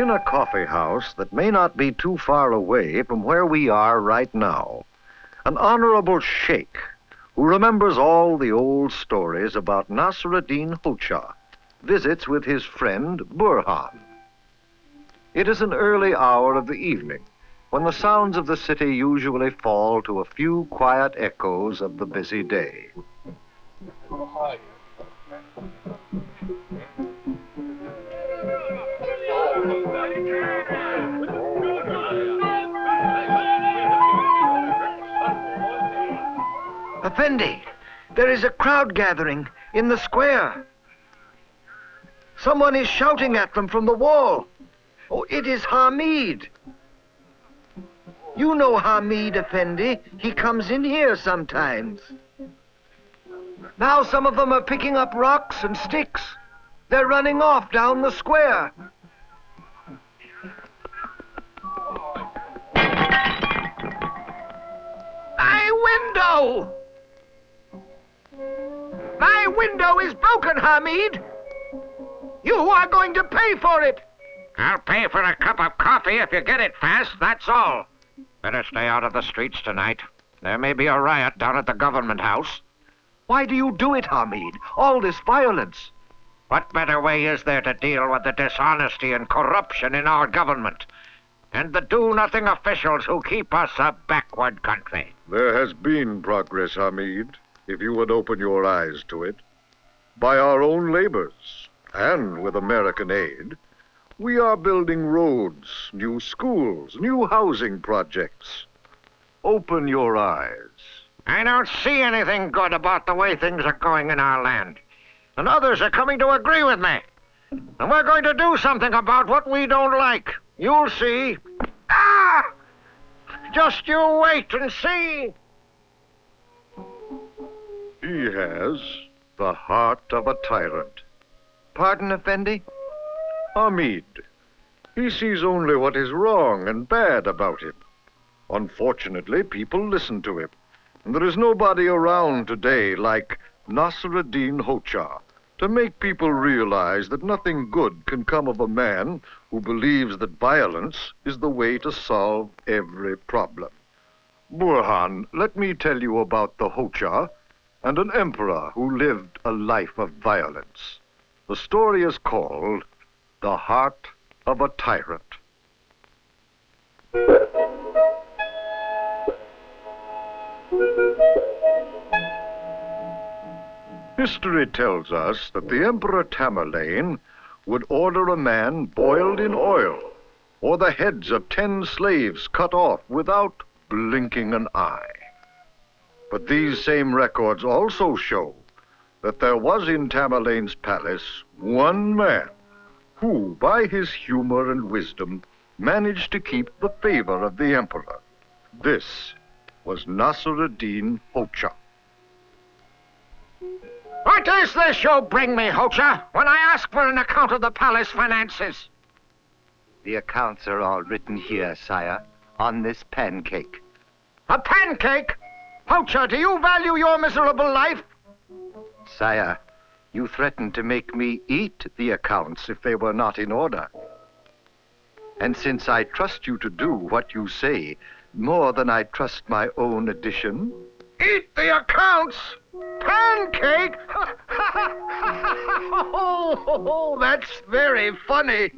in a coffee house that may not be too far away from where we are right now, an honorable sheikh who remembers all the old stories about Nasruddin Hoxha visits with his friend Burhan. It is an early hour of the evening when the sounds of the city usually fall to a few quiet echoes of the busy day. Effendi, there is a crowd gathering in the square. Someone is shouting at them from the wall. Oh, it is Hamid. You know Hamid, Effendi. He comes in here sometimes. Now some of them are picking up rocks and sticks. They're running off down the square. My window! My window is broken, Hamid. You are going to pay for it. I'll pay for a cup of coffee if you get it fast, that's all. Better stay out of the streets tonight. There may be a riot down at the government house. Why do you do it, Hamid? All this violence. What better way is there to deal with the dishonesty and corruption in our government and the do-nothing officials who keep us a backward country? There has been progress, Hamid, if you would open your eyes to it. By our own labors, and with American aid, we are building roads, new schools, new housing projects. Open your eyes. I don't see anything good about the way things are going in our land. And others are coming to agree with me. And we're going to do something about what we don't like. You'll see. Ah! Just you wait and see. He has the heart of a tyrant. Pardon, Effendi? Hamid. He sees only what is wrong and bad about him. Unfortunately, people listen to him. And there is nobody around today like Nasruddin Hoxha to make people realize that nothing good can come of a man who believes that violence is the way to solve every problem. Burhan, let me tell you about the Hoxha and an emperor who lived a life of violence. The story is called The Heart of a Tyrant. History tells us that the Emperor Tamerlane would order a man boiled in oil, or the heads of 10 slaves cut off without blinking an eye. But these same records also show that there was in Tamerlane's palace one man who, by his humor and wisdom, managed to keep the favor of the emperor. This was Nasruddin Hoxha. What is this you bring me, Hoxha, when I ask for an account of the palace finances? The accounts are all written here, sire, on this pancake. A pancake? Hoxha, do you value your miserable life? Sire, you threatened to make me eat the accounts if they were not in order. And since I trust you to do what you say, more than I trust my own addition... Eat the accounts? Pancake? Oh, that's very funny.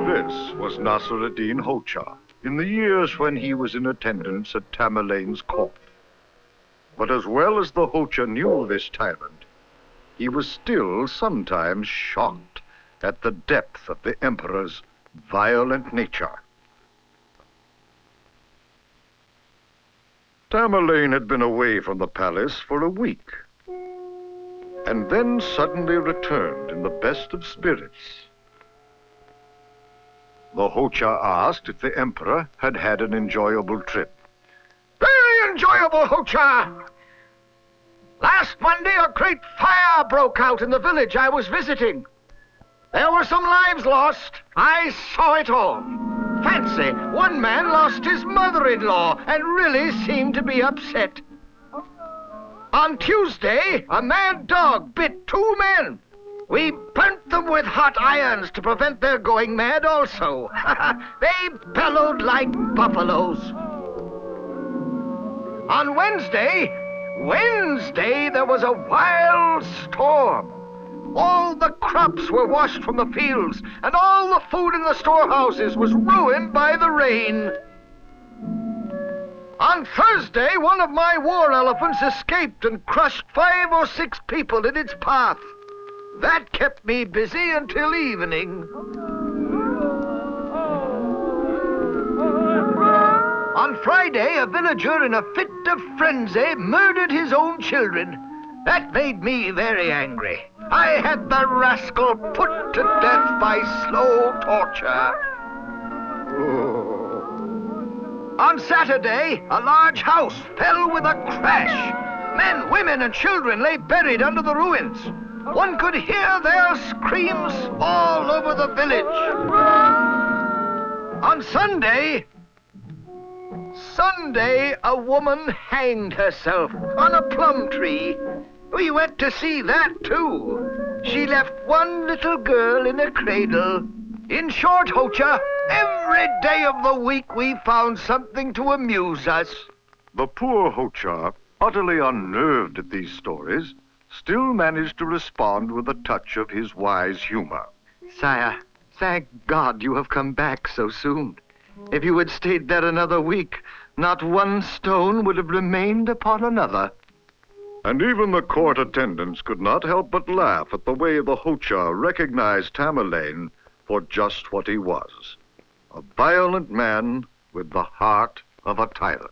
This was Nasruddin Hoxha in the years when he was in attendance at Tamerlane's court. But as well as the Hoxha knew this tyrant, he was still sometimes shocked at the depth of the emperor's violent nature. Tamerlane had been away from the palace for a week, and then suddenly returned in the best of spirits. The Hoxha asked if the emperor had had an enjoyable trip. Very enjoyable, Hoxha! Last Monday, a great fire broke out in the village I was visiting. There were some lives lost. I saw it all. Fancy, one man lost his mother-in-law and really seemed to be upset. On Tuesday, a mad dog bit 2 men. We burnt them with hot irons to prevent their going mad also. They bellowed like buffaloes. On Wednesday, there was a wild storm. All the crops were washed from the fields, and all the food in the storehouses was ruined by the rain. On Thursday, one of my war elephants escaped and crushed 5 or 6 people in its path. That kept me busy until evening. On Friday, a villager in a fit of frenzy murdered his own children. That made me very angry. I had the rascal put to death by slow torture. On Saturday, a large house fell with a crash. Men, women, and children lay buried under the ruins. One could hear their screams all over the village. On Sunday, a woman hanged herself on a plum tree. We went to see that, too. She left one little girl in a cradle. In short, Hocha, every day of the week we found something to amuse us. The poor Hocha, utterly unnerved at these stories, still managed to respond with a touch of his wise humor. Sire, thank God you have come back so soon. If you had stayed there another week, not one stone would have remained upon another. And even the court attendants could not help but laugh at the way the Hocha recognized Tamerlane for just what he was, a violent man with the heart of a tyrant.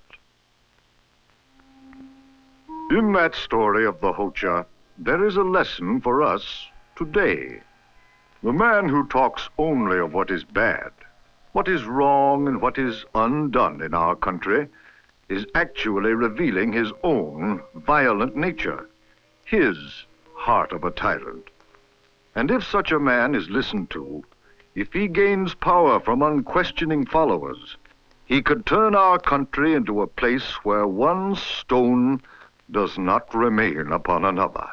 In that story of the Hocha, there is a lesson for us today. The man who talks only of what is bad, what is wrong and what is undone in our country, is actually revealing his own violent nature, his heart of a tyrant. And if such a man is listened to, if he gains power from unquestioning followers, he could turn our country into a place where one stone does not remain upon another.